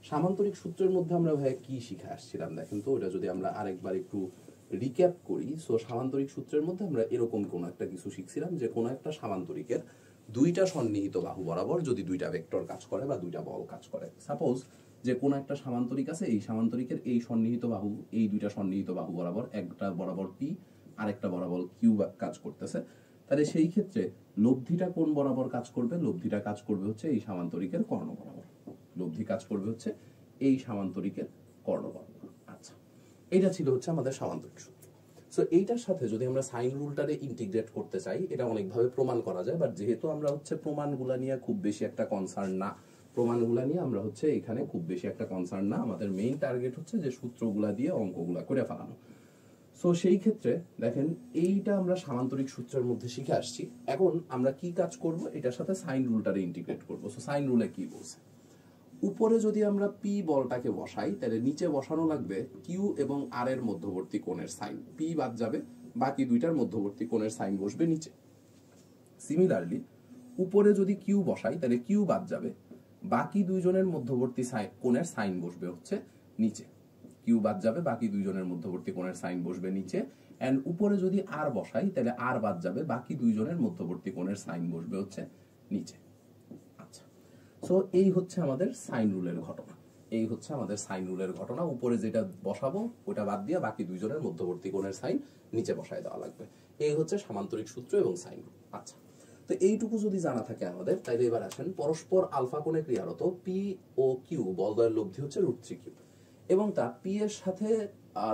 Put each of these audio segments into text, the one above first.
সামান্তরিক সূত্রের মধ্যে আমরা ভাই কি শিখে আসছিলাম দেখেন তো, ওটা যদি আমরা আরেকবার একটু রিক্যাপ করি। সো সামান্তরিক সূত্রের মধ্যে আমরা এরকম কোন একটা কিছু শিখছিলাম যে কোন একটা সামান্তরিকের দুইটা সন্নিহিত বাহু বরাবর যদি দুইটা ভেক্টর কাজ করে বা দুইটা বল কাজ করে, সাপোজ যে কোন একটা সামান্তরিক আছে, এই সামান্তরিকের এই সন্নিহিত বাহু, এই দুইটা সন্নিহিত বাহু বরাবর একটা বরাবর পি আরেকটা বরাবর কিউ কাজ করতেছে, তাহলে সেই ক্ষেত্রে লব্ধিটা কোন বরাবর কাজ করবে? লব্ধিটা কাজ করবে হচ্ছে এই সামান্তরিকের কর্ণ বরাবর। লব্ধি কাজ করবে হচ্ছে এই সামান্তরিকের কর্ণ বরাবর। আচ্ছা, এটা ছিল হচ্ছে আমাদের সামান্তরিক সূত্র। সো এইটার সাথে যদি আমরা সাইন রুলটারে ইন্টিগ্রেট করতে চাই, এটা অনেকভাবে প্রমাণ করা যায়, বাট যেহেতু আমরা হচ্ছে প্রমাণগুলা নিয়ে খুব বেশি একটা কনসার্ন না, প্রমাণগুলা নিয়ে আমরা হচ্ছে এখানে খুব বেশি একটা কনসার্ন না, আমাদের মেইন টার্গেট হচ্ছে যে সূত্রগুলা দিয়ে অঙ্কগুলা করে ফেলানো। সো সেই ক্ষেত্রে দেখেন এইটা আমরা সামান্তরিক সূত্রের মধ্যে শিখে আসছি। এখন আমরা কি কাজ করব? এটার সাথে সাইন রুলটারে ইন্টিগ্রেট করব। সো সাইন রুলে কি বলছে, উপরে যদি আমরা পি বলটাকে বসাই, তাহলে নিচে বসানো লাগবে কিউ এবং আর এর মধ্যবর্তী কোণের সাইন। পি বাদ যাবে, বাকি দুইটার মধ্যবর্তী কোণের সাইন বসবে নিচে। সিমিলারলি উপরে যদি কিউ বসাই, তাহলে কিউ বাদ যাবে, বাকি দুইজনের মধ্যবর্তী কোণের সাইন বসবে হচ্ছে নিচে। কিউ বাদ যাবে, বাকি দুইজনের মধ্যবর্তী কোণের সাইন বসবে নিচে। এন্ড উপরে যদি আর বসাই, তাহলে আর বাদ যাবে, বাকি দুইজনের মধ্যবর্তী কোণের সাইন বসবে হচ্ছে নিচে। আচ্ছা, সো এই হচ্ছে আমাদের সাইন রুলের ঘটনা। এই হচ্ছে আমাদের সাইন রুলের ঘটনা। উপরে যেটা বসাবো ওটা বাদ দিয়ে বাকি দুইজনের মধ্যবর্তী কোণের সাইন নিচে বসায় দেওয়া লাগবে। এই হচ্ছে সামান্তরিক সূত্র এবং সাইন রুল। আচ্ছা, তো এইটুকু যদি জানা থাকে আমাদের, তাইলে এবার আসেন পরস্পর আলফা কোণে ক্রিয়ারত পি ও কিউ বলদ্বয়ের লব্ধি হচ্ছে √3 কিউ, এবং তা পি এর সাথে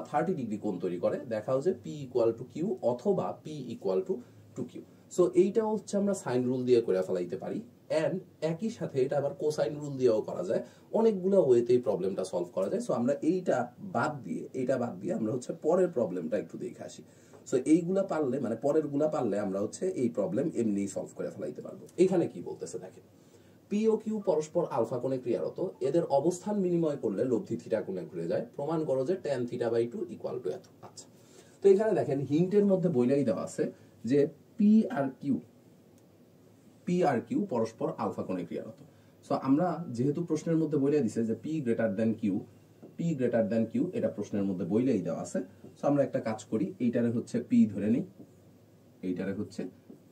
30 ডিগ্রি কোণ তৈরি করে। দেখা হচ্ছে পি ইকুয়াল টু কিউ অথবা পি ইকুয়াল টু 2কিউ। সো এইটাও হচ্ছে আমরা সাইন রুল দিয়ে করে ফেলাইতে পারি। এন্ড একই সাথে এটা আবার কোসাইন রুল দিয়েও করা যায়। অনেকগুলো ওয়েতে এই প্রবলেমটা সলভ করা যায়। সো আমরা এইটা বাদ দিয়ে আমরা হচ্ছে পরের প্রবলেমটা একটু দেখে আসি। সো এইগুলা পারলে, মানে পরের গুলা পারলে আমরা হচ্ছে এই প্রবলেম এমনি সলভ করে ফেলাইতে পারবো। এখানে কি বলতেছে দেখেন, পি ও কিউ পরস্পর আলফা কোণে ক্রিয়ারত, এদের অবস্থান বিনিময় করলে লব্ধি থিটা কোণে ঘুরে যায়। প্রমাণ করো যে tan θ/2 ইকুয়াল টু এত। আচ্ছা, তো এখানে দেখেন হিন্টের মধ্যে বইলাই দেওয়া আছে যে পি আর কিউ পরস্পর আলফা কোণে ক্রিয়ারত। সো আমরা যেহেতু প্রশ্নের মধ্যে বইলাই দিছে যে পি গ্রেটার দেন কিউ, এটা প্রশ্নের মধ্যে বইলাই দেওয়া আছে। সো আমরা একটা কাজ করি, এইটারে হচ্ছে পি ধরে নিই, এইটারে হচ্ছে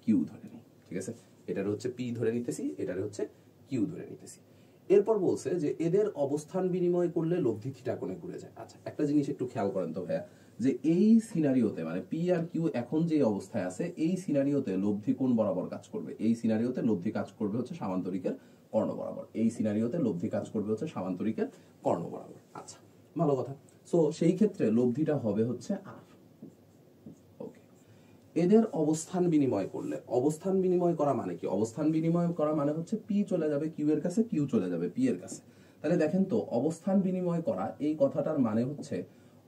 কিউ ধরে নিই। ঠিক আছে, এটারে হচ্ছে পি ধরে নিতেছি, এটারে হচ্ছে কিউ ধরে নিতেছি। এরপর বলছে যে এদের অবস্থান বিনিময় করলে লব্ধি থিটা কোণে ঘুরে যায়। আচ্ছা, একটা জিনিস একটু খেয়াল করেন তো ভাইয়া, যে এই সিনারিওতে মানে পি আর কিউ এখন যে অবস্থায় আছে, এই সিনারিওতে লব্ধি কোণ বরাবর কাজ করবে? এই সিনারিওতে লব্ধি কাজ করবে হচ্ছে সামান্তরিকের কর্ণ বরাবর। এই সিনারিওতে লব্ধি কাজ করবে হচ্ছে সামান্তরিকের কর্ণ বরাবর। আচ্ছা, ভালো কথা। সো সেই ক্ষেত্রে লব্ধিটা হবে হচ্ছে আর। ওকে, এদের অবস্থান বিনিময় করলে, অবস্থান বিনিময় করা মানে কি? অবস্থান বিনিময় করা মানে হচ্ছে পি চলে যাবে কিউ এর কাছে, কিউ চলে যাবে পি এর কাছে। তাহলে দেখেন তো, অবস্থান বিনিময় করা এই কথাটার মানে হচ্ছে,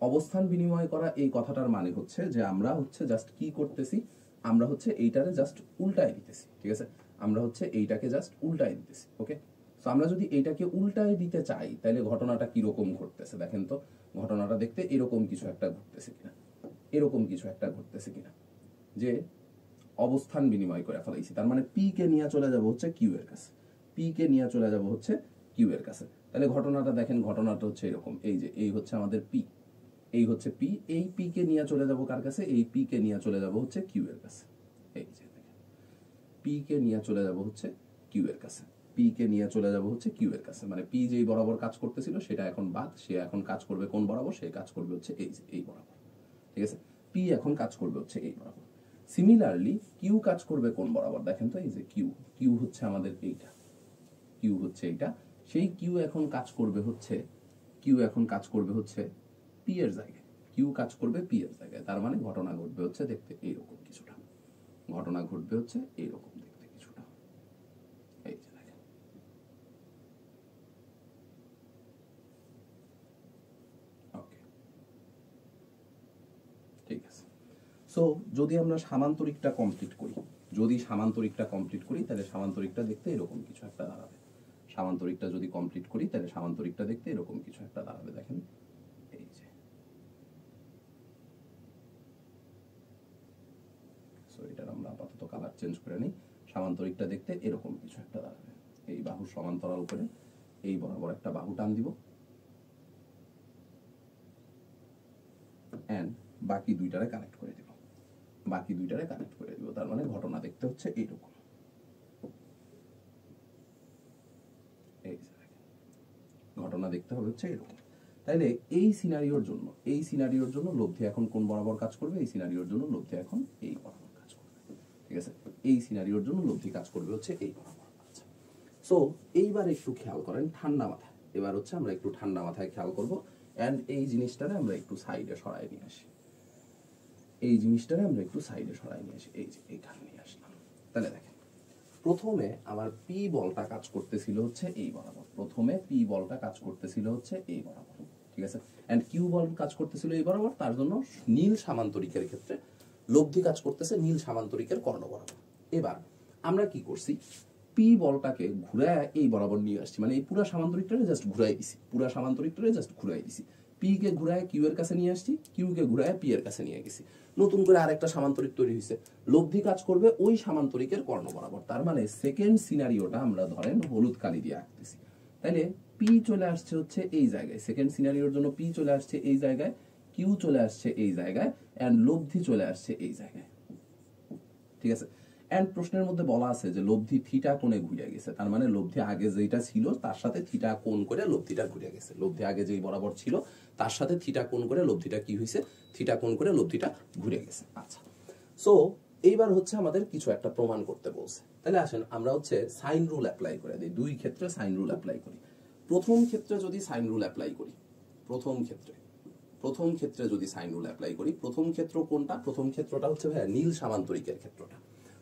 অবস্থান বিনিময় করা এই কথাটার মানে হচ্ছে যে আমরা হচ্ছে জাস্ট কি করতেছি, আমরা হচ্ছে এইটারে জাস্ট উল্টায় দিতেছি। ঠিক আছে, আমরা হচ্ছে এইটাকে জাস্ট উল্টায় দিতেছি। ওকে, সো আমরা যদি এইটাকে উল্টায় দিতে চাই, তাহলে ঘটনাটা কিরকম ঘটতেছে দেখেন তো। ঘটনাটা দেখতে এরকম কিছু একটা ঘটতেছে কিনা, এরকম কিছু একটা ঘটতেছে কিনা, যে অবস্থান বিনিময় করে ফেলাইছি। তার মানে পি কে নিয়ে চলে যাব হচ্ছে কিউ এর কাছে, পি কে নিয়ে চলে যাব হচ্ছে কিউ এর কাছে। তাহলে ঘটনাটা দেখেন, ঘটনাটা হচ্ছে এরকম, এই যে এই হচ্ছে আমাদের পি, এই হচ্ছে পি, এই পি কে নিয়ে চলে যাব কার কাছে? এই পি কে নিয়ে চলে যাব হচ্ছে কিউ এর কাছে। এই যে দেখেন, পি কে নিয়ে চলে যাব হচ্ছে কিউ এর কাছে, পি কে নিয়ে চলে যাব হচ্ছে কিউ এর কাছে। মানে পি যেই বরাবর কাজ করতেছিল সেটা এখন বাদ, সে এখন কাজ করবে কোন বরাবর? সে কাজ করবে হচ্ছে এই যে এই বরাবর। ঠিক আছে, পি এখন কাজ করবে হচ্ছে এই বরাবর। সিমিলারলি কিউ কাজ করবে কোন বরাবর? দেখেন তো, এই যে কিউ, কিউ হচ্ছে আমাদের এইটা, কিউ হচ্ছে এইটা। সেই কিউ এখন কাজ করবে হচ্ছে, কিউ এখন কাজ করবে হচ্ছে পি এর জায়গায়, কিউ কাজ করবে পি এর জায়গায়। তার মানে ঘটনা ঘটবে হচ্ছে দেখতে এইরকম কিছুটা, ঘটনা ঘটবে হচ্ছে এইরকম দেখতে কিছুটা। এই যে দেখেন, ওকে, ঠিক আছে। সো যদি আমরা সামান্তরিকটা কমপ্লিট করি, যদি সামান্তরিকটা কমপ্লিট করি, তাহলে সামান্তরিকটা দেখতে এরকম কিছু একটা দাঁড়াবে। সামান্তরিকটা যদি কমপ্লিট করি, তাহলে সামান্তরিকটা দেখতে এরকম কিছু একটা দাঁড়াবে। দেখেন, এই যে, সো এটার আমরা আপাতত কালার চেঞ্জ করে নিই। সামান্তরিকটা দেখতে এরকম কিছু একটা দাঁড়াবে। এই বাহুর সমান্তরাল করে এই বরাবর একটা বাহু টান দিব, এন্ড বাকি দুইটারে কানেক্ট করে দিব, তার মানে ঘটনা দেখতে হচ্ছে এইরকম। ঘটনা দেখতে হবে হচ্ছে এরকম। তাইলে এই সিনারিওর জন্য লব্ধি এখন কোন বরাবর কাজ করবে? এই সিনারিওর জন্য লব্ধি এখন এই বরাবর কাজ করবে। ঠিক আছে, এই সিনারিওর জন্য লব্ধি কাজ করবে হচ্ছে এই বরাবর। আচ্ছা, সো এইবার একটু খেয়াল করেন ঠান্ডা মাথায়। এবার হচ্ছে আমরা একটু ঠান্ডা মাথায় খেয়াল করব, এন্ড এই জিনিসটারে আমরা একটু সাইডে সরাই নিয়ে আসি। এই যে এইখানে নিয়ে আসলাম। তাহলে দেখেন, প্রথমে আমার পি বলটা কাজ করতেছিল হচ্ছে এই বরাবর, ঠিক আছে, এন্ড কিউ বল কাজ করতেছিল এই বরাবর। তার জন্য নীল সামান্তরিকের ক্ষেত্রে লব্ধি কাজ করতেছে নীল সামান্তরিকের কর্ণ বরাবর। এবার আমরা কি করছি, পি বলটাকে ঘুরায় এই বরাবর নিয়ে আসছি, মানে এই পুরা সামান্তরিকটারে জাস্ট ঘুরাই দিছি, পি কে ঘুরায় কিউ এর কাছে নিয়ে আসছি, কিউ কে ঘুরায় পি এর কাছে নিয়ে গেছি। নতুন করে আরেকটা সামান্তরিক তৈরি হয়েছে, লব্ধি কাজ করবে ওই সামান্তরিকের কর্ণ বরাবর। তার মানে সেকেন্ড সিনারিওটা আমরা ধরেন হলুদ কালি দিয়ে আঁকতেছি। তাইলে পি চলে আসছে হচ্ছে এই জায়গায়, সেকেন্ড সিনারিওর জন্য পি চলে আসছে এই জায়গায়, কিউ চলে আসছে এই জায়গায়, এন্ড লব্ধি চলে আসছে এই জায়গায়। ঠিক আছে, এন্ড প্রশ্নের মধ্যে বলা আছে যে লব্ধি থিটা কোণে ঘুরে গেছে। তার মানে লব্ধি আগে যেটা ছিল তার সাথে থিটা কোণ করে লব্ধিটা ঘুরে গেছে। লব্ধি আগে যেই বরাবর ছিল তার সাথে থিটা কোণ করে লব্ধিটা কি হয়েছে, থিটা কোণ করে লব্ধিটা ঘুরে গেছে। আচ্ছা, সো এইবার হচ্ছে আমাদের কিছু একটা প্রমাণ করতে বলছে। তাহলে আসেন আমরা হচ্ছে সাইন রুল অ্যাপ্লাই করে দিই। দুই ক্ষেত্রে সাইন রুল অ্যাপ্লাই করি। প্রথম ক্ষেত্রে যদি সাইন রুল অ্যাপ্লাই করি, প্রথম ক্ষেত্র কোনটা? প্রথম ক্ষেত্রটা হচ্ছে ভাইয়া নীল সামান্তরিকের ক্ষেত্রটা।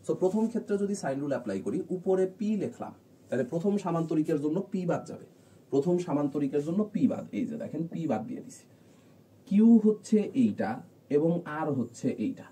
সো প্রথম ক্ষেত্রে যদি সাইন রুল অ্যাপ্লাই করি, উপরে পি লিখলাম, তাহলে প্রথম সামান্তরিকের জন্য পি বাদ যাবে, এই যে দেখেন পি বাদ দিয়ে দিছি। কিউ হচ্ছে এইটা এবং আর হচ্ছে এইটা।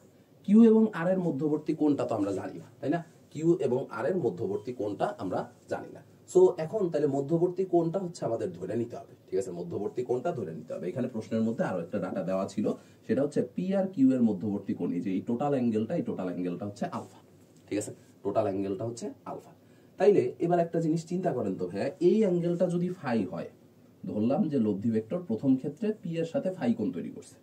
কিউ এবং আর এর মধ্যবর্তী কোণটা তো আমরা জানি না, তাই না? কিউ এবং আর এর মধ্যবর্তী কোণটা আমরা জানি না। সো এখন তাহলে মধ্যবর্তী কোণটা হচ্ছে আমাদের ধরে নিতে হবে। ঠিক আছে, মধ্যবর্তী কোণটা ধরে নিতে হবে। এখানে প্রশ্নের মধ্যে আরো একটা ডাটা দেওয়া ছিল, সেটা হচ্ছে পি আর কিউ এর মধ্যবর্তী কোণ, এই যে এই টোটাল অ্যাঙ্গেলটা হচ্ছে আলফা। ঠিক আছে, টোটাল অ্যাঙ্গেলটা হচ্ছে আলফা। তাইলে এবার একটা জিনিস চিন্তা করেন তো ভাইয়া, এই অ্যাঙ্গেলটা যদি ফাই হয়, ধরলাম যে লব্ধি ভেক্টর প্রথম ক্ষেত্রে পি এর সাথে ফাই কোণ তৈরি করছে,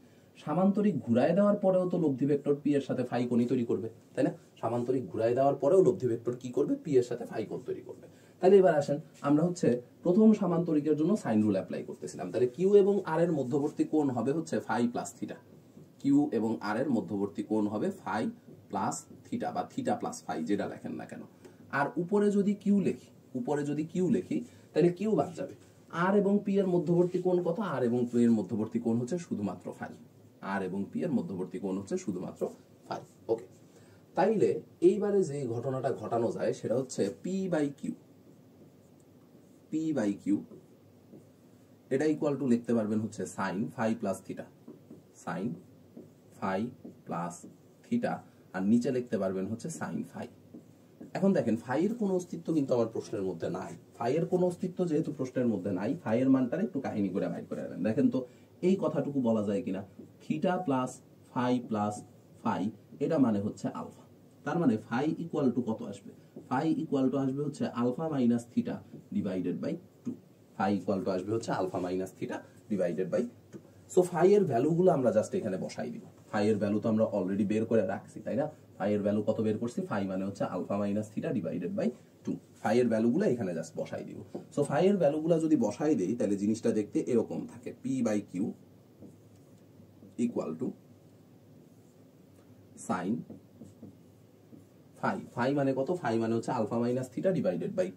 সামান্তরিক ঘুরায় দেওয়ার পরেও তো লব্ধি ভেক্টর পি এর সাথে ফাই কোণই তৈরি করবে, তাই না? সামান্তরিক ঘুরায় দেওয়ার পরেও লব্ধি ভেক্টর কি করবে? পি এর সাথে ফাই কোণ তৈরি করবে। তাহলে এবার আসেন আমরা হচ্ছে প্রথম সামান্তরিকের জন্য সাইন রুল অ্যাপ্লাই করতেছিলাম। তাহলে কিউ এবং আর এর মধ্যবর্তী কোণ হবে হচ্ছে ফাই প্লাস থিটা। কিউ এবং আর এর মধ্যবর্তী কোণ হবে ফাই প্লাস থিটা বা থিটা প্লাস ফাই, যেটা লেখেন না কেন। আর উপরে যদি কিউ লিখি তাহলে কিউ বাদ যাবে। আর এবং পি এর মধ্যবর্তী কোণ কত? আর এবং পি এর মধ্যবর্তী কোণ হচ্ছে শুধুমাত্র ফাই। ওকে, তাইলে এইবারে যে ঘটনাটা ঘটানো যায় সেটা হচ্ছে পি বাই কিউ, এটা ইকুয়াল টু লিখতে পারবেন হচ্ছে সাইন ফাই প্লাস থিটা, আর নিচে লিখতে পারবেন হচ্ছে সাইন ফাই। এখন দেখেন ফাই এর কোনো অস্তিত্ব কিন্তু আমার প্রশ্নের মধ্যে নাই। যেহেতু প্রশ্নের মধ্যে নাই, ফাই এর মানটা একটু কাহিনী করে বাইর করে নেন। দেখেন তো এই কথাটুকু বলা যায় কিনা, থিটা প্লাস ফাই এটা মানে হচ্ছে আলফা। তার মানে ফাই ইকুয়াল টু কত আসবে? ফাই ইকুয়াল টু আসবে হচ্ছে alpha minus theta divided by 2। So phi এর ভ্যালুগুলো আমরা জাস্ট এখানে বসাই দিব। ফাই এর ভ্যালু তো আমরা অলরেডি বের করে রাখছি, তাই না? ফাই এর ভ্যালু কত বের করছি? ফাই মানে হচ্ছে alpha minus theta divided by 2। Phi এর ভ্যালুগুলো এখানে জাস্ট বসাই দিব। সো ফাই এর ভ্যালুগুলো যদি বসাই দেই তাহলে জিনিসটা দেখতে এরকম থাকে, P by Q equal to sine phi মানে কত? ফাই মানে হচ্ছে alpha minus theta divided by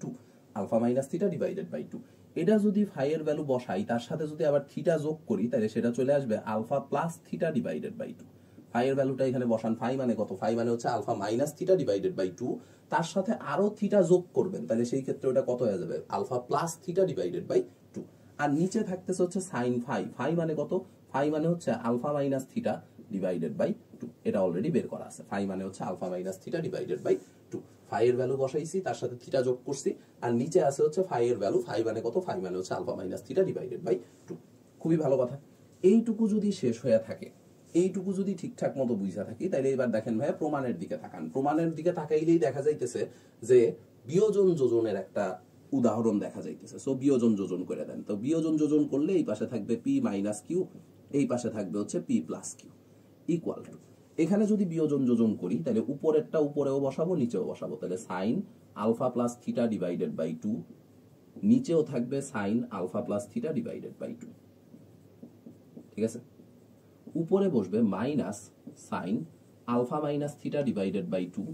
2। এটা যদি ফাই এর ভ্যালু বসাই, তার সাথে যদি আবার থিটা যোগ করি, তাহলে সেটা চলে আসবে alpha plus theta divided by 2। Phi এর ভ্যালুটা এখানে বসান, ফাই মানে কত? ফাই মানে হচ্ছে alpha minus theta divided by 2, তার সাথে আরো থিটা যোগ করবেন, তাহলে সেই ক্ষেত্রে ওটা কত হয়ে যাবে? Alpha plus theta divided by 2। আর নিচে থাকতেছে হচ্ছে সাইন ফাই মানে কত? ফাই মানে হচ্ছে alpha minus theta divided by 2। এটা অলরেডি বের করা আছে, ফাই মানে হচ্ছে alpha minus theta divided by 2। Phi এর ভ্যালু বসাইছি, তার সাথে থিটা যোগ করছি, আর নিচে আছে হচ্ছে ফাই এর ভ্যালু। ফাই মানে কত? ফাই মানে হচ্ছে alpha minus theta divided by 2। খুবই ভালো কথা। এইটুকু যদি শেষ হয়ে থাকে, এইটুকু যদি ঠিকঠাক মতো বুঝা থাকি, তাহলে এবার দেখেন ভাইয়া প্রমাণের দিকে তাকান। প্রমাণের দিকে তাকাইলেই দেখা যাইতেছে যে বিয়োজন যোজনের একটা উদাহরণ দেখা যাইতেছে। সো বিয়োজন যোজন করে দেন। তো বিয়োজন যোজন করলে এই পাশে থাকবে পি মাইনাস কিউ, এই পাশে থাকবে হচ্ছে P plus Q equal to, এখানে যদি বিয়োজন যোজন করি তাহলে উপরেরটা উপরেও বসাবো নিচেও বসাবো, তাহলে sine alpha plus theta divided by 2, নিচেও থাকবে sine alpha plus theta divided by 2। ঠিক আছে, উপরে বসবে minus sine alpha minus theta divided by 2,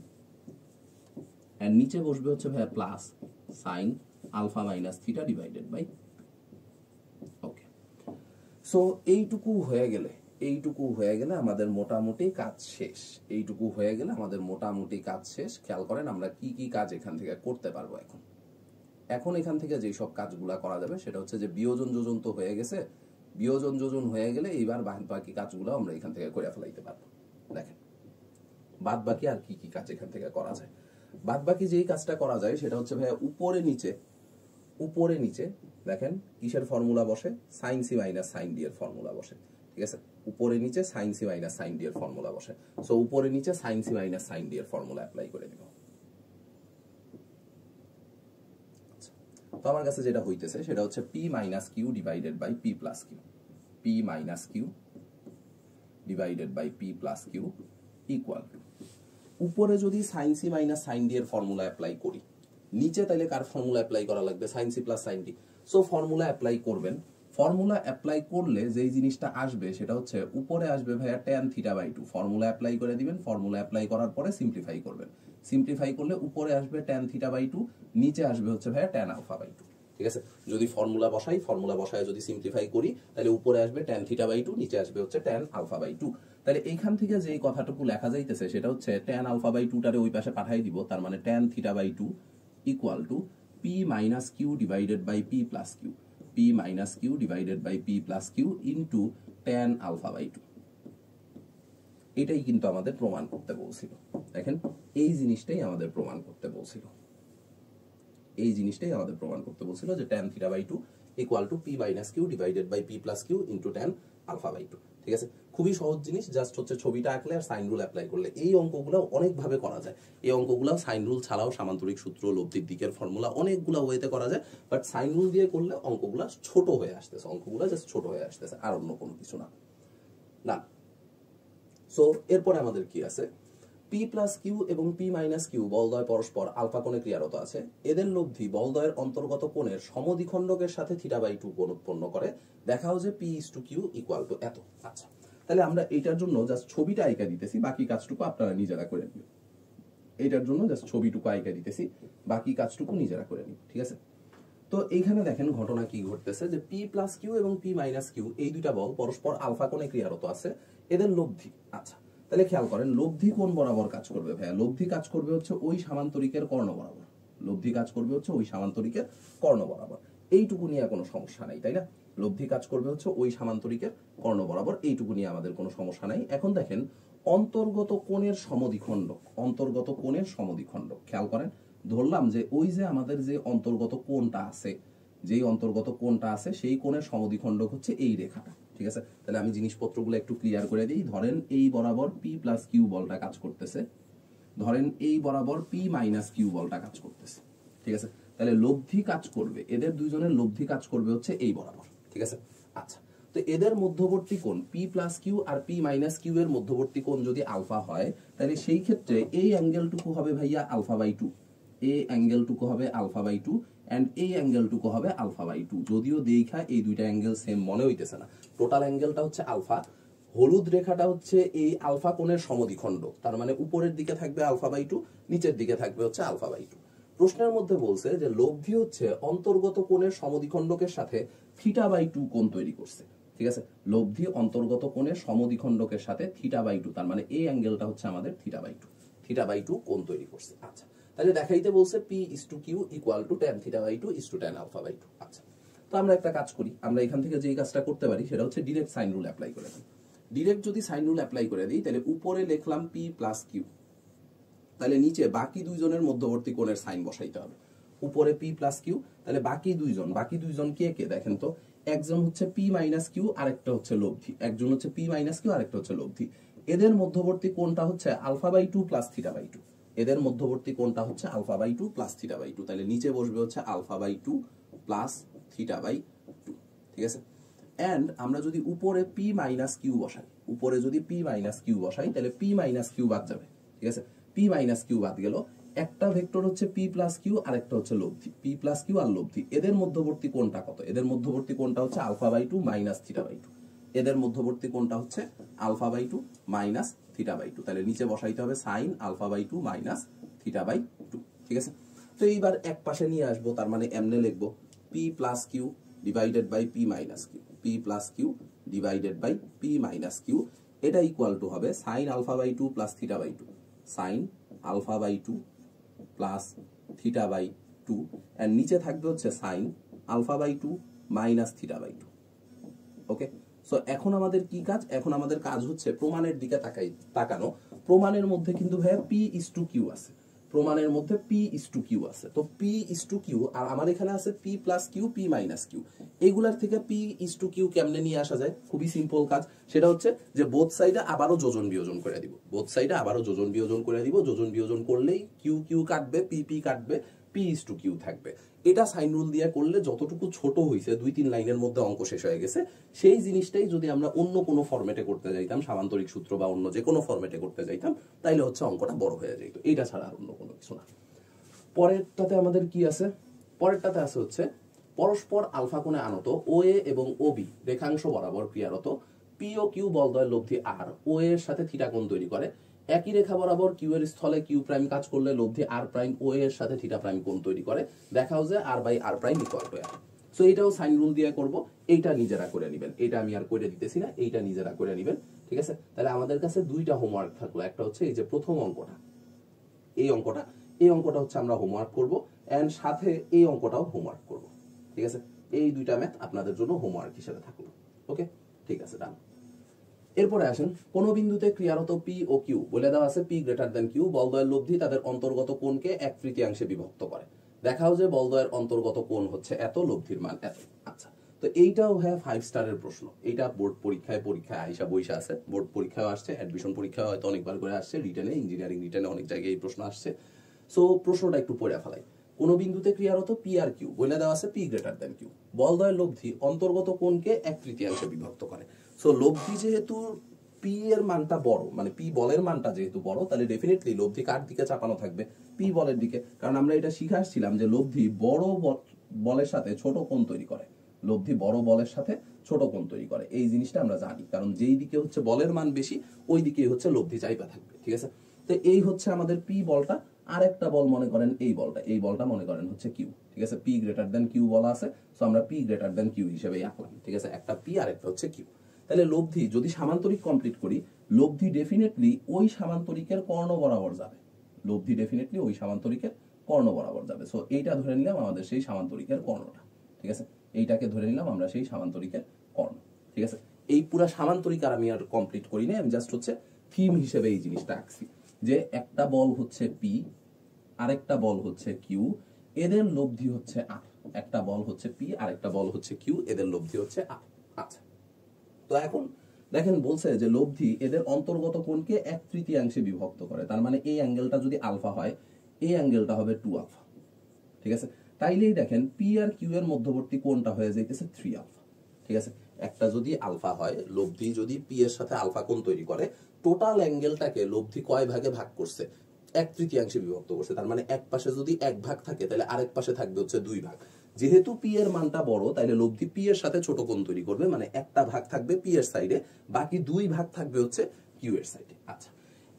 and নিচে বসবে হচ্ছে ভাইয়া plus sine alpha minus theta divided by. Okay, so এইটুকু হয়ে গেলে আমাদের মোটামুটি কাজ শেষ। এইটুকু হয়ে গেলে আমাদের মোটামুটি কাজ শেষ। খেয়াল করেন আমরা কি কি কাজ এখান থেকে করতে পারবো। এখন এখান থেকে যে সব কাজগুলা করা যাবে সেটা হচ্ছে যে বিয়োজন যোজন তো হয়ে গেছে, বিয়োজন যোজন হয়ে গেলে এইবার বাকি কাজগুলো আমরা এখান থেকে করে ফেলাইতে পারবো। দেখেন বাদ বাকি আর কি কি কাজ এখান থেকে করা যায়। বাদ বাকি যেই কাজটা করা যায় সেটা হচ্ছে ভাইয়া উপরে নিচে দেখেন কিসের ফর্মুলা বসে, sine C minus sine D এর ফর্মুলা বসে। ঠিক আছে, উপরে নিচে sine C minus sine D এর ফর্মুলা বসে। সো উপরে নিচে sine C minus sine D এর ফর্মুলা অ্যাপ্লাই করে দিব। তো আমার কাছে যেটা হইতেছে সেটা হচ্ছে P minus Q divided by P plus Q, P minus Q divided by P plus Q equal to, উপরে যদি sine C minus sine D এর ফর্মুলা অ্যাপ্লাই করি, নিচে তাহলে কার ফর্মুলা অ্যাপ্লাই করা লাগবে, sine C plus sine D. So formula apply করবেন। ফর্মুলা অ্যাপ্লাই করলে যেই জিনিসটা আসবে সেটা হচ্ছে উপরে আসবে ভাইয়া tan theta by 2, formula apply করে দিবেন। ফর্মুলা অ্যাপ্লাই করার পরে সিম্পলিফাই করবেন, সিম্পলিফাই করলে উপরে আসবে tan থিটা বাই 2, নিচে আসবে হচ্ছে ভাইয়া tan আলফা বাই 2। ঠিক আছে, যদি ফর্মুলা বসায় যদি সিম্পলিফাই করি তাহলে উপরে আসবে tan থিটা বাই 2, নিচে আসবে হচ্ছে tan আলফা বাই 2। তাহলে এইখান থেকে যে কথাটুকু লেখা যাইতেছে সেটা হচ্ছে tan আলফা বাই 2 টারে ওই পাশে পাঠাই দিব, তার মানে tan theta by 2 equal to P minus Q divided by P plus Q, P minus Q divided by P plus Q into tan alpha by 2। এটাই কিন্তু আমাদের প্রমাণ করতে বলছিল। দেখেন এই জিনিসটাই আমাদের প্রমাণ করতে বলছিল, যে tan theta by 2 equal to P minus Q divided by P plus Q into tan alpha by 2। ঠিক আছে, খুবই সহজ জিনিস, জাস্ট হচ্ছে ছবিটা আঁকলে আর সাইন রুল অ্যাপ্লাই করলে। এই অঙ্কগুলো অনেকভাবে করা যায়, এই অঙ্কগুলো সাইন রুল ছাড়াও সামান্তরিক সূত্র, লব্ধির দিকের ফর্মুলা অনেকগুলো ওয়েতে করা যায়, বাট সাইন রুল দিয়ে করলে অঙ্কগুলো ছোট হয়ে আসতেছে, আর অন্য কোনো কিছু না। সো এরপরে আমাদের কি আছে, পি প্লাস কিউ এবং পি মাইনাস কিউ বলদ্বয় পরস্পর আলফা কোণে ক্রিয়ারত আছে, এদের লব্ধি বলদ্বয়ের অন্তর্গত কোণের সমদ্বিখণ্ডকের সাথে থিটা বাই 2 কোণ উৎপন্ন করে। দেখাও যে P is to Q equal to এত। আচ্ছা, তাহলে আমরা এটার জন্য জাস্ট ছবিটা আঁকা দিতেছি, বাকি কাজটুকু আপনারা নিজেরা করে নিন। এটার জন্য জাস্ট ছবিটুকু আঁকা দিতেছি, বাকি কাজটুকু নিজেরা করে নিন। ঠিক আছে, তো এইখানে দেখেন ঘটনা কি ঘটতেছে, যে পি প্লাস কিউ এবং পি মাইনাস কিউ এই দুইটা বল পরস্পর আলফা কোণে ক্রিয়ারত আছে, এদের লব্ধি। আচ্ছা, তাহলে খেয়াল করেন লব্ধি কোণ বরাবর কাজ করবে ভাইয়া, লব্ধি কাজ করবে হচ্ছে ওই সামান্তরিকের কর্ণ বরাবর, এইটুকু নিয়ে কোনো সমস্যা নাই, তাই না? লব্ধি কাজ করবে হচ্ছে ওই সামান্তরিকের কর্ণ বরাবর, এইটুকু নিয়ে আমাদের কোনো সমস্যা নাই। এখন দেখেন অন্তর্গত কোণের সমদ্বিখণ্ডক, খেয়াল করেন ধরলাম যে ওই যে আমাদের যে অন্তর্গত কোণটা আছে, সেই কোণের সমদ্বিখণ্ডক হচ্ছে এই রেখাটা। ঠিক আছে, তাহলে আমি জিনিসপত্রগুলো একটু ক্লিয়ার করে দিই। ধরেন এই বরাবর পি প্লাস কিউ বলটা কাজ করতেছে, ধরেন এই বরাবর পি মাইনাস কিউ বলটা কাজ করতেছে। ঠিক আছে, তাহলে লব্ধি কাজ করবে, এদের দুইজনের লব্ধি কাজ করবে হচ্ছে এই বরাবর। ঠিক আছে, আচ্ছা, তো এদের মধ্যবর্তী কোণ P plus Q R P minus Q এর মধ্যবর্তী কোণ যদি আলফা হয়, তাহলে সেই ক্ষেত্রে এই অ্যাঙ্গেলটুকু হবে ভাইয়া আলফা বাই 2, এই অ্যাঙ্গেলটুকু হবে আলফা বাই 2 এন্ড এই অ্যাঙ্গেলটুকু হবে আলফা বাই 2। যদিও দেখা এই দুইটা অ্যাঙ্গেল সেম মনে হইতেছে না, টোটাল অ্যাঙ্গেলটা হচ্ছে আলফা। হলুদ রেখাটা হচ্ছে এই আলফা কোণের সমদ্বিখণ্ডক, তার মানে উপরের দিকে থাকবে আলফা বাই 2, নিচের দিকে থাকবে হচ্ছে আলফা বাই 2। প্রশ্নের মধ্যে বলছে যে লব্ধি হচ্ছে অন্তর্গত কোণের সমদ্বিখণ্ডকের সাথে থিটা বাই 2 কোণ তৈরি করছে। ঠিক আছে, লব্ধি অন্তর্গত কোণের সমদ্বিখণ্ডকের সাথে থিটা বাই 2, তার মানে এই অ্যাঙ্গেলটা হচ্ছে আমাদের থিটা বাই 2 কোণ তৈরি করছে। আচ্ছা, তাহলে দেখাইতে বলছে P is to Q equal to tan theta by 2 is to tan alpha by 2। আচ্ছা, তো আমরা একটা কাজ করি, আমরা এখান থেকে যে কাজটা করতে পারি সেটা হচ্ছে ডিরেক্ট সাইন রুল অ্যাপ্লাই করে দিই। ডিরেক্ট যদি সাইন রুল অ্যাপ্লাই করে দিই তাহলে উপরে লিখলাম পি প্লাস কিউ, তাহলে নিচে বাকি দুইজনের মধ্যবর্তী কোণের সাইন বসাইতে হবে। উপরে পি প্লাস কিউ, তাহলে বাকি দুইজন কে কে দেখেন তো, একজন হচ্ছে পি মাইনাস কিউ, আরেকটা হচ্ছে লব্ধি, একজন হচ্ছে পি মাইনাস কিউ, আরেকটা হচ্ছে লব্ধি। এদের মধ্যবর্তী কোণটা হচ্ছে alpha by 2 plus theta by 2। এদের মধ্যবর্তী কোণটা হচ্ছে alpha by 2 plus theta by 2, তাহলে নিচে বসবে হচ্ছে alpha by 2 plus theta by 2, ঠিক আছে। এন্ড আমরা যদি উপরে পি মাইনাস কিউ বসাই, উপরে যদি পি মাইনাস কিউ বসাই তাহলে পি মাইনাস কিউ বাদ যাবে, ঠিক আছে। পি মাইনাস কিউ বাদ গেল, একটা ভেক্টর হচ্ছে পি প্লাস কিউ আর একটা হচ্ছে লব্ধি, পি প্লাস কিউ আর লব্ধি। এদের মধ্যবর্তী কোণটা কত? এদের মধ্যবর্তী কোণটা হচ্ছে alpha by 2 minus theta by 2, এদের মধ্যবর্তী কোণটা হচ্ছে alpha by 2 minus theta by 2, তাহলে নিচে বসাইতে হবে sine alpha by 2 minus theta by 2, ঠিক আছে। তো এইবার এক পাশে নিয়ে আসবো, তার মানে এমনে লিখবো P plus Q divided by P minus Q, P plus Q divided by P minus Q, এটা ইকুয়াল টু হবে sine alpha by 2 plus theta by 2, sine alpha by 2 plus theta by 2, and নিচে থাকবে হচ্ছে sine alpha by 2 minus theta by 2, okay. So এখন আমাদের কি কাজ? এখন আমাদের কাজ হচ্ছে প্রমাণের দিকে তাকানো। প্রমাণের মধ্যে কিন্তু ভাইয়া পি ইস টু কিউ আছে, প্রমাণের মধ্যে পি ইস টু কিউ আছে। তো পি ইস টু কিউ আর আমার এখানে আছে P plus Q P minus Q, এইগুলার থেকে পি ইস টু কিউ কেমনে নিয়ে আসা যায়? খুবই সিম্পল কাজ, সেটা হচ্ছে যে বোথ সাইডে আবারও যোজন বিয়োজন করে দিব, বোথ সাইডে আবারও যোজন বিয়োজন করে দিব। যোজন বিয়োজন করলেই কিউ কিউ কাটবে, পি পি কাটবে, পি ইস টু কিউ থাকবে। এটা সাইন রুল দিয়ে করলে যতটুকু ছোট হয়েছে 2-3 লাইনের মধ্যে অঙ্ক শেষ হয়ে গেছে। সেই জিনিসটাই যদি আমরা অন্য কোনো ফরম্যাটে করতে যাইতাম, সামান্তরিক সূত্র বা অন্য যে কোনো ফরম্যাটে করতে যাইতাম, তাইলে হচ্ছে অঙ্কটা বড় হয়ে যেত। এইটা ছাড়া আর অন্য কোনো কিছু না। পরেরটাতে আমাদের কি আছে? পরেরটাতে আছে হচ্ছে পরস্পর আলফা কোণে আনত ও এ এবং ও বি রেখাংশ বরাবর ক্রিয়ারত পি ও কিউ বলদ্বয়ের লব্ধি আর ও এর সাথে থিটা কোণ তৈরি করে। একই রেখা বরাবর কিউ এর স্থলে কিউ প্রাইম কাজ করলে লব্ধি আর প্রাইম ও এর সাথে থিটা প্রাইম কোণ তৈরি করে। দেখাও যে R by R prime equal to R. So এইটাও সাইন রুল দিয়ে করব, এইটা নিজেরা করে নেবেন, এইটা আমি আর করে দিতেছি না, এইটা নিজেরা করে নেবেন, ঠিক আছে। তাহলে আমাদের কাছে দুইটা হোমওয়ার্ক থাকলো, একটা হচ্ছে এই যে প্রথম অঙ্কটা, এই অঙ্কটা হচ্ছে আমরা হোমওয়ার্ক করব, এন্ড সাথে এই অঙ্কটাও হোমওয়ার্ক করব, ঠিক আছে। এই দুইটা ম্যাথ আপনাদের জন্য হোমওয়ার্ক হিসেবে থাকলো, ওকে, ঠিক আছে, ডান। এরপরে আসেন, কোন বিন্দুতে ক্রিয়ারত পি ও কিউ বলে দেওয়া আছে পি গ্রেটার দেন কিউ, বলদ্বয়ের লব্ধি তাদের অন্তর্গত কোণকে 1/3 বিভক্ত করে। দেখাও যে বলদ্বয়ের অন্তর্গত কোণ হচ্ছে এত, লব্ধির মান এত। আচ্ছা, তো এইটাও হ্যাঁ 5 স্টারের প্রশ্ন, এইটা বোর্ড পরীক্ষায় আইসা বইসা আছে, বোর্ড পরীক্ষায় আসছে, অ্যাডমিশন পরীক্ষায় হয়তো অনেকবার করে আসছে, রিটেনে ইঞ্জিনিয়ারিং রিটেনে অনেক জায়গায় এই প্রশ্ন আসছে। সো প্রশ্নটা একটু পড়ে ফেলাই। কোন বিন্দুতে ক্রিয়ারত পি আর কিউ বলে দেওয়া আছে পি গ্রেটার দেন কিউ, বলদ্বয়ের লব্ধি অন্তর্গত কোণকে 1/3 বিভক্ত করে। সো লব্ধি যেহেতু পি এর মানটা বড়, মানে পি বলের মানটা যেহেতু বড়, তাহলে ডেফিনেটলি লব্ধি কার দিকে চাপানো থাকবে? পি বলের দিকে। কারণ আমরা এটা শিখে আসছিলাম যে লব্ধি বড় বলের সাথে ছোট কোণ তৈরি করে, লব্ধি বড় বলের সাথে ছোট কোণ তৈরি করে, এই জিনিসটা আমরা জানি। কারণ যেই দিকে হচ্ছে বলের মান বেশি, ওই দিকেই হচ্ছে লব্ধি চাইপা থাকবে, ঠিক আছে। তো এই হচ্ছে আমাদের পি বলটা। আর একটা বল মনে করেন এই বলটা মনে করেন হচ্ছে কিউ, ঠিক আছে। পি গ্রেটার দেন কিউ বলা আছে, সো আমরা পি গ্রেটার দেন কিউ হিসেবে আঁকলাম, ঠিক আছে। একটা পি আর একটা হচ্ছে কিউ। তাহলে লব্ধি যদি সামান্তরিক কমপ্লিট করি, লব্ধি ডেফিনেটলি ওই সামান্তরিকের কর্ণ বরাবর যাবে, লব্ধি ডেফিনেটলি ওই সামান্তরিকের কর্ণ বরাবর যাবে। সো এইটা ধরে নিলাম আমাদের সেই সামান্তরিকের কর্ণটা, ঠিক আছে। এইটাকে ধরে নিলাম আমরা সেই সামান্তরিকের কর্ণ, ঠিক আছে। এই পুরা সামান্তরিক আর আমি আর কমপ্লিট করি না, আমি জাস্ট হচ্ছে থিম হিসেবে এই জিনিসটা আঁকছি যে একটা বল হচ্ছে পি, আরেকটা বল হচ্ছে কিউ, এদের লব্ধি হচ্ছে আর। একটা বল হচ্ছে পি, আরেকটা বল হচ্ছে কিউ, এদের লব্ধি হচ্ছে আর। আচ্ছা, তো এখন দেখেন বলছে যে লব্ধি এদের অন্তর্গত কোণকে 1/3 বিভক্ত করে। তার মানে এই অ্যাঙ্গেলটা যদি আলফা হয়, এই অ্যাঙ্গেলটা হবে 2 আলফা, ঠিক আছে। তাইলেই দেখেন পি আর কিউ এর মধ্যবর্তী কোণটা হয়ে যাইতেছে 3 আলফা, ঠিক আছে। একটা যদি আলফা হয়, লব্ধি যদি পি এর সাথে আলফা কোণ তৈরি করে, টোটাল অ্যাঙ্গেলটাকে লব্ধি কয় ভাগে ভাগ করছে? 1/3 বিভক্ত করছে। তার মানে এক পাশে যদি 1 ভাগ থাকে, তাহলে আরেক পাশে থাকবে হচ্ছে 2 ভাগ। যেহেতু পি এর মানটা বড়, তাইলে লব্ধি পি এর সাথে ছোট কোণ তৈরি করবে, মানে একটা ভাগ থাকবে পি এর সাইডে, বাকি 2 ভাগ থাকবে হচ্ছে কিউ এর সাইডে। আচ্ছা,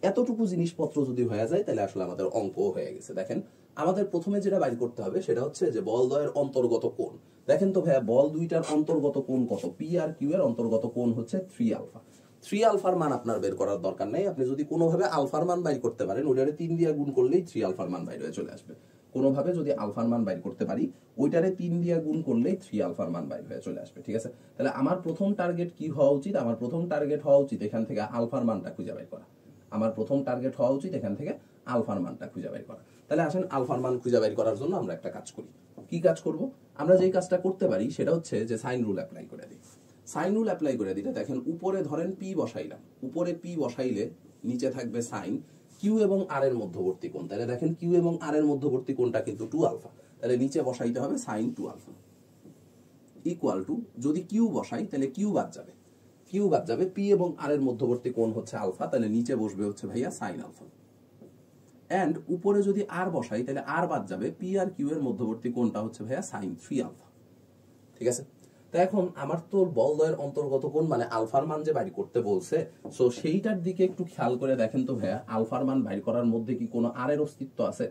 এতটুকু জিনিসপত্র যদি হয়ে যায়, তাহলে আসলে আমাদের অঙ্ক হয়ে গেছে। দেখেন আমাদের প্রথমে যেটা বাইর করতে হবে সেটা হচ্ছে যে বলদ্বয়ের অন্তর্গত কোণ। দেখেন তো ভাইয়া, বল দুইটার অন্তর্গত কোণ কত? পি আর কিউ এর অন্তর্গত কোণ হচ্ছে 3 আলফা। 3 আলফার মান আপনার বের করার দরকার নাই, আপনি যদি কোনোভাবে আলফার মান বাইর করতে পারেন, ওইটারে 3 দিয়ে গুণ করলেই 3 আলফার মান বাইর হয়ে চলে আসবে। কোনোভাবে যদি আলফার মান বাইর করতে পারি, ওইটারে 3 দিয়ে গুণ করলেই 3 আলফার মান বাইর হয়ে চলে আসবে, ঠিক আছে। তাহলে আমার প্রথম টার্গেট কি হওয়া উচিত? আমার প্রথম টার্গেট হওয়া উচিত এখান থেকে আলফার মানটা খুঁজে বের করা। আমার প্রথম টার্গেট হওয়া উচিত এখান থেকে আলফার মানটা খুঁজে বের করা। তাহলে আসেন আলফার মান খুঁজে বের করার জন্য আমরা একটা কাজ করি। কি কাজ করব? আমরা যেই কাজটা করতে পারি সেটা হচ্ছে যে সাইন রুল অ্যাপ্লাই করে দিই। সাইন রুল অ্যাপ্লাই করে দিলে দেখেন উপরে ধরেন পি বসাইলাম, উপরে পি বসাইলে নিচে থাকবে সাইন, কিউ এবং আর এর মধ্যবর্তী কোণ, তাহলে দেখেন কিউ এবং আর এর মধ্যবর্তী কোণটা কিন্তু 2 আলফা, তাহলে নিচে বসাইতে হবে sin 2 আলফা ইকুয়াল টু, যদি কিউ বসাই তাহলে কিউ বাদ যাবে, পি এবং আর এর মধ্যবর্তী কোণ হচ্ছে আলফা, তাহলে নিচে বসবে হচ্ছে ভাইয়া sin আলফা, এন্ড উপরে যদি আর বসাই তাহলে আর বাদ যাবে, পি আর কিউ এর মধ্যবর্তী কোণটা হচ্ছে ভাইয়া sin 3 আলফা। ঠিক আছে, তো এখন আমার তো বলদ্বয়ের অন্তর্গত কোণ মানে আলফার মান যে বাইর করতে বলছে, সো সেইটার দিকে একটু খেয়াল করে দেখেন তো ভাইয়া, আলফার মান বাইর করার মধ্যে কি কোনো আর এর অস্তিত্ব আছে?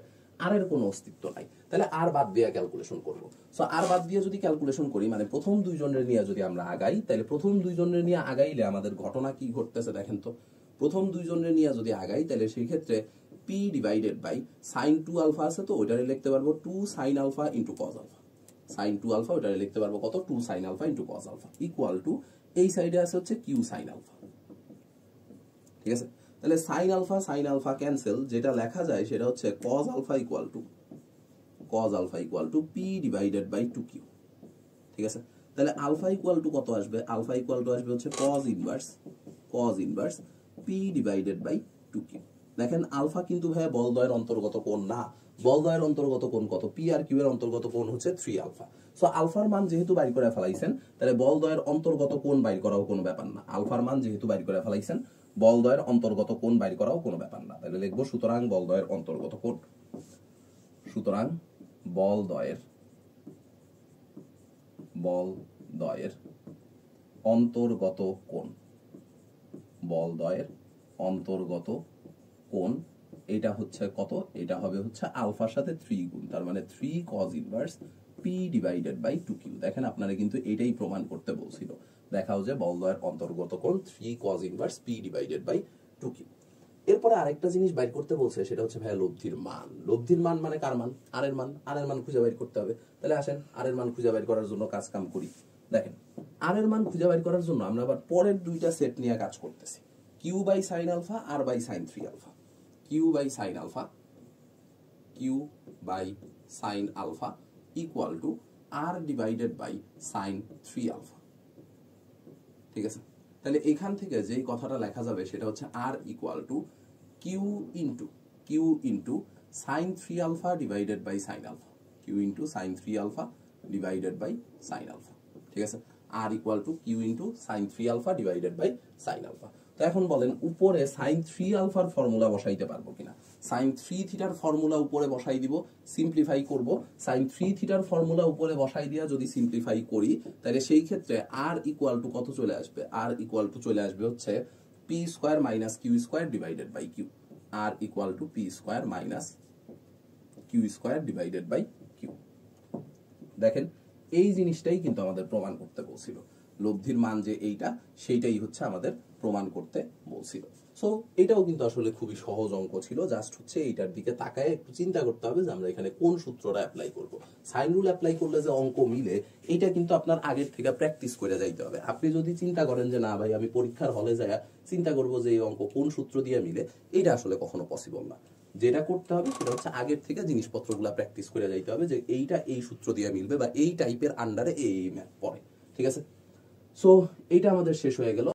আর এর কোনো অস্তিত্ব নাই, তাহলে আর বাদ দিয়ে ক্যালকুলেশন করব। সো আর বাদ দিয়ে যদি ক্যালকুলেশন করি, মানে প্রথম দুইজনের নিয়ে যদি আমরা আগাই, তাহলে প্রথম দুইজনের নিয়ে আগাইলে আমাদের ঘটনা কি ঘটতেছে দেখেন তো। প্রথম দুইজনের নিয়ে যদি আগাই তাহলে সেই ক্ষেত্রে P divided by sin 2 alpha আছে, তো ওইটারে লিখতে পারবো 2 sin alpha into cos alpha. sin 2 alpha ওইটারে লিখতে পারবো কত, 2 sin alpha into cos alpha equal to, এই সাইডে আছে হচ্ছে q sin আলফা। ঠিক আছে, তাহলে sin আলফা ক্যান্সেল, যেটা লেখা যায় সেটা হচ্ছে cos alpha equal to p divided by 2q। ঠিক আছে, তাহলে আলফা ইকুয়াল টু কত আসবে? আলফা ইকুয়াল টু আসবে হচ্ছে cos inverse p divided by 2q। দেখেন আলফা কিন্তু ভাই বলদ্বয়ের অন্তর্গত কোণ না, বলদ্বয়ের অন্তর্গত কোণ কত? পি আর কিউ এর অন্তর্গত কোণ হচ্ছে 3 আলফা। সো আলফার মান যেহেতু বাইর করে ফেলাইছেন, তাহলে বলদ্বয়ের অন্তর্গত কোণ বাইর করাও কোনো ব্যাপার না। আলফার মান যেহেতু বাইর করে ফেলাইছেন, বলদ্বয়ের অন্তর্গত কোণ বাইর করাও কোনো ব্যাপার না। তাহলে লিখবো সুতরাং বলদ্বয়ের অন্তর্গত কোণ, সুতরাং বলদ্বয়ের অন্তর্গত কোণ, বলদ্বয়ের অন্তর্গত কোণ এটা হচ্ছে কত? এটা হবে হচ্ছে আলফার সাথে 3 গুণ, তার মানে 3 cos inverse p divided by 2q। দেখেন আপনারা কিন্তু এটাই প্রমাণ করতে বলছিল, দেখাও যে বলদ্বয়ের অন্তর্গত কোণ 3 cos inverse p divided by 2q। এরপরে আরেকটা জিনিস বাইর করতে বলছে, সেটা হচ্ছে ভাই লব্ধির মান। লব্ধির মান মানে কার মান? আর এর মান। আর এর মান খুঁজে বাইর করতে হবে। তাহলে আসেন আর এর মান খুঁজে বাইর করার জন্য কাজ কাম করি। দেখেন আর এর মান খুঁজে বাইর করার জন্য আমরা আবার পরের দুইটা সেট নিয়ে কাজ করতেছি, Q by sine alpha, R by sine 3 alpha. Q by sine alpha equal to R divided by sine 3 alpha. ঠিক আছে, তাহলে এখান থেকে যেই কথাটা লেখা যাবে সেটা হচ্ছে R equal to Q into sine 3 alpha divided by sine alpha, Q into sine 3 alpha divided by sine alpha. ঠিক আছে, R equal to Q into sine 3 alpha divided by sine alpha. তো এখন বলেন উপরে সাইন 3 আলফার formula বসাইতে পারবো কিনা? সাইন 3 থিটার ফর্মুলা উপরে বসাই দিব, সিম্পলিফাই করব। সাইন 3 থিটার ফর্মুলা উপরে বসাই দিয়া যদি সিম্পলিফাই করি, তাহলে সেই ক্ষেত্রে আর ইকুয়াল টু কত চলে আসবে? আর ইকুয়াল টু চলে আসবে হচ্ছে P square minus Q square divided by Q. R equal to P square minus Q square divided by Q. দেখেন এই জিনিসটাই কিন্তু আমাদের প্রমাণ করতে বলছিল, লব্ধির মান যে এইটা, সেইটাই হচ্ছে আমাদের প্রমাণ করতে বলছিল। সো এটাও কিন্তু আসলে খুবই সহজ অঙ্ক ছিল, জাস্ট হচ্ছে এইটার দিকে তাকায় একটু চিন্তা করতে হবে যে আমরা এখানে কোন সূত্রটা অ্যাপ্লাই করব। সাইন রুল অ্যাপ্লাই করলে যে অঙ্ক মিলে, এটা কিন্তু আপনার আগের থেকে প্র্যাকটিস করে যাইতে হবে। আপনি যদি চিন্তা করেন যে না ভাই আমি পরীক্ষার হলে যায় চিন্তা করব যে এই অঙ্ক কোন সূত্র দিয়ে মিলে, এটা আসলে কখনো পসিবল না। যেটা করতে হবে সেটা হচ্ছে আগের থেকে জিনিসপত্রগুলো প্র্যাকটিস করে যাইতে হবে যে এইটা এই সূত্র দিয়ে মিলবে বা এই টাইপের আন্ডারে এই ম্যাথ পড়ে। ঠিক আছে, সো এইটা আমাদের শেষ হয়ে গেল।